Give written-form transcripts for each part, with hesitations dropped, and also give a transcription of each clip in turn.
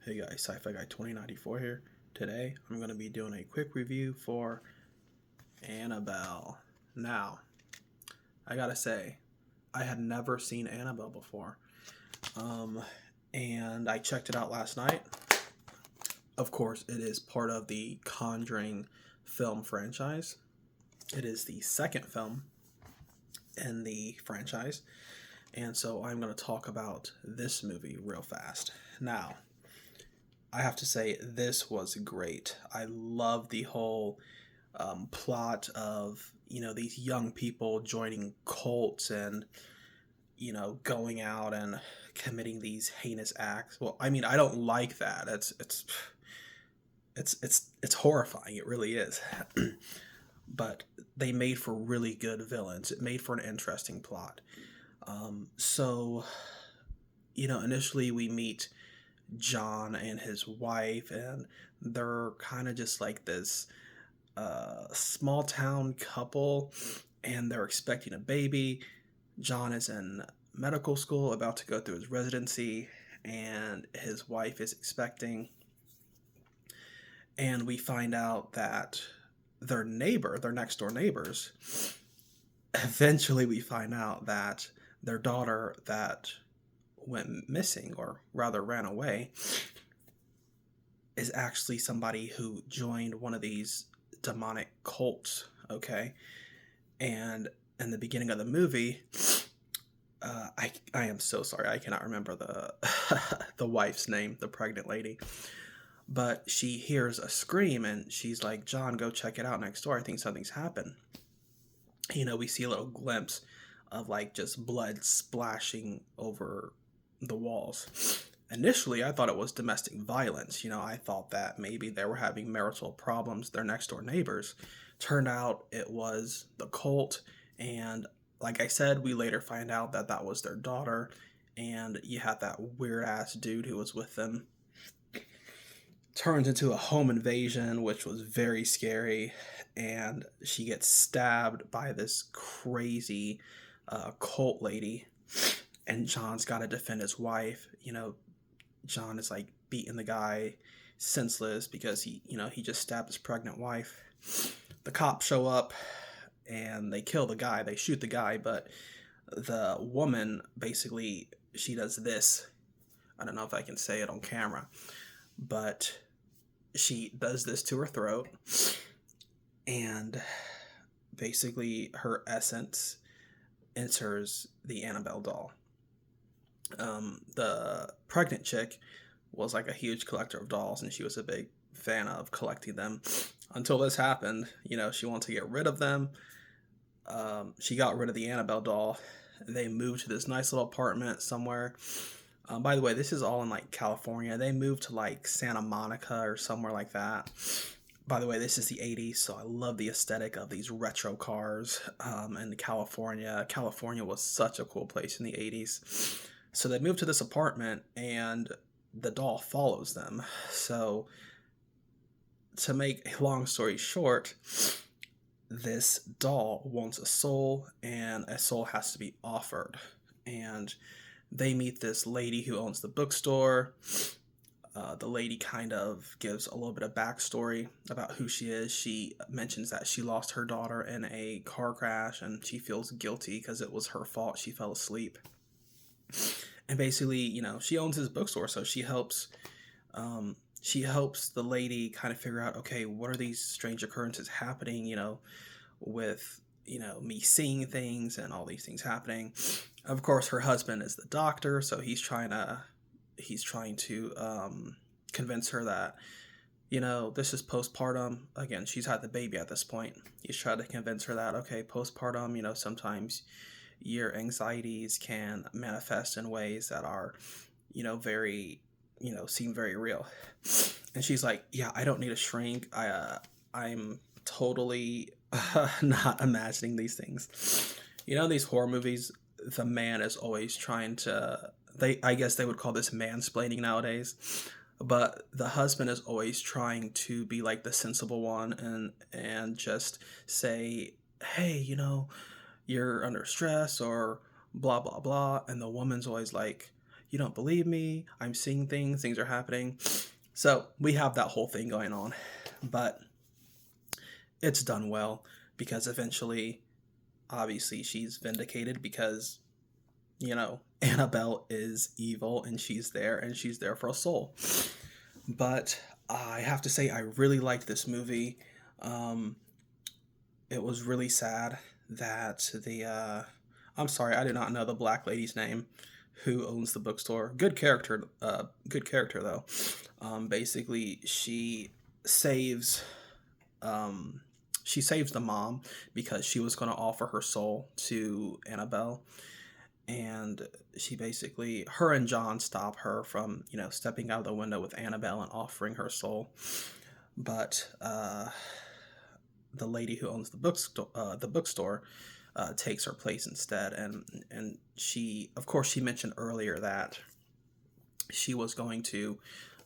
Hey guys, Sci-Fi Guy 2094 here. Today I'm going to be doing a quick review for Annabelle. Now, I gotta say, I had never seen Annabelle before. Um, and I checked it out last night. Of course, it is part of the Conjuring film franchise. It is the second film in the franchise. And so I'm going to talk about this movie real fast. Now, I have to say, this was great. I love the whole plot of, these young people joining cults and, going out and committing these heinous acts. Well, I mean, I don't like that. It's horrifying. It really is. But they made for really good villains. It made for an interesting plot. So, initially we meet John and his wife, and they're kind of just like this small town couple, and they're expecting a baby. John is in medical school, about to go through his residency, and his wife is expecting. And we find out that their next door neighbors, eventually we find out that their daughter that went missing, or rather ran away, is actually somebody who joined one of these demonic cults, okay? And in the beginning of the movie, I am so sorry, I cannot remember the the wife's name, the pregnant lady, but she hears a scream and she's like, John, go check it out next door. I think something's happened. We see a little glimpse of like just blood splashing over the walls. Initially, I thought it was domestic violence. I thought that maybe they were having marital problems, their next door neighbors. Turned out it was the cult. And like I said, we later find out that that was their daughter. And you had that weird ass dude who was with them. Turns into a home invasion, which was very scary. And she gets stabbed by this crazy cult lady. And John's got to defend his wife. John is like beating the guy senseless because he just stabbed his pregnant wife. The cops show up and they kill the guy. They shoot the guy, but the woman basically, she does this. I don't know if I can say it on camera, but she does this to her throat, and basically her essence enters the Annabelle doll. The pregnant chick was like a huge collector of dolls, and she was a big fan of collecting them until this happened. She wanted to get rid of them. She got rid of the Annabelle doll. They moved to this nice little apartment somewhere. By the way, this is all in like California. They moved to like Santa Monica or somewhere like that. By the way, this is the 80s, so I love the aesthetic of these retro cars in California. California was such a cool place in the 80s. So they move to this apartment, and the doll follows them. So, to make a long story short, this doll wants a soul, and a soul has to be offered. And they meet this lady who owns the bookstore. The lady kind of gives a little bit of backstory about who she is. She mentions that she lost her daughter in a car crash, and she feels guilty because it was her fault. She fell asleep. And basically, she owns his bookstore, so she helps the lady kind of figure out, okay, what are these strange occurrences happening, with, me seeing things and all these things happening. Of course, her husband is the doctor, so he's trying to convince her that, this is postpartum. Again, she's had the baby at this point. He's trying to convince her that, okay, postpartum, sometimes your anxieties can manifest in ways that are, very, seem very real. And she's like, yeah, I don't need a shrink. I'm totally not imagining these things. These horror movies, the man is always trying to, I guess they would call this mansplaining nowadays, but the husband is always trying to be like the sensible one, and just say, hey, you're under stress, or blah blah blah, and the woman's always like, You don't believe me. I'm seeing things. Things are happening. So we have that whole thing going on. But it's done well because eventually, obviously, she's vindicated because, Annabelle is evil and she's there for a soul. But I have to say, I really liked this movie. Um, it was really sad that I'm sorry, I do not know the black lady's name who owns the bookstore. Good character though. Basically, saves um, she saves the mom because she was going to offer her soul to Annabelle, and she basically, her and John stop her from stepping out of the window with Annabelle and offering her soul. But the lady who owns the bookstore takes her place instead, and she, of course, she mentioned earlier that she was going to,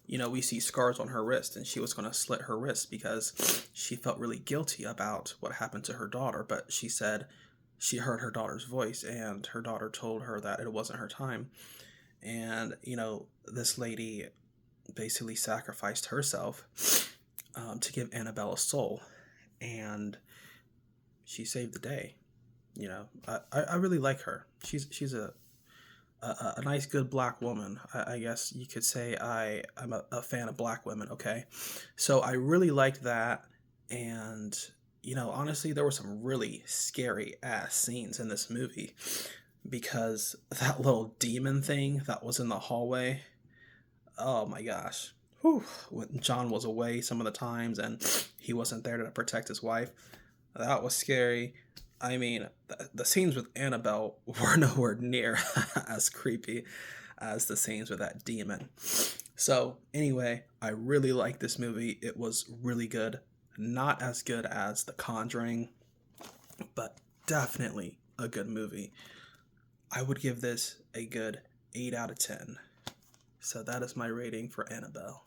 we see scars on her wrist, and she was going to slit her wrist because she felt really guilty about what happened to her daughter. But she said she heard her daughter's voice, and her daughter told her that it wasn't her time. And, this lady basically sacrificed herself to give Annabelle a soul, and she saved the day. I really like her. She's a nice, good black woman. I guess you could say I'm a fan of black women, okay? So I really liked that. And, honestly, there were some really scary ass scenes in this movie because that little demon thing that was in the hallway, oh my gosh. Whew. When John was away some of the times and he wasn't there to protect his wife, that was scary. I mean, the scenes with Annabelle were nowhere near as creepy as the scenes with that demon. So, anyway, I really liked this movie. It was really good. Not as good as The Conjuring, but definitely a good movie. I would give this a good 8 out of 10. So, that is my rating for Annabelle.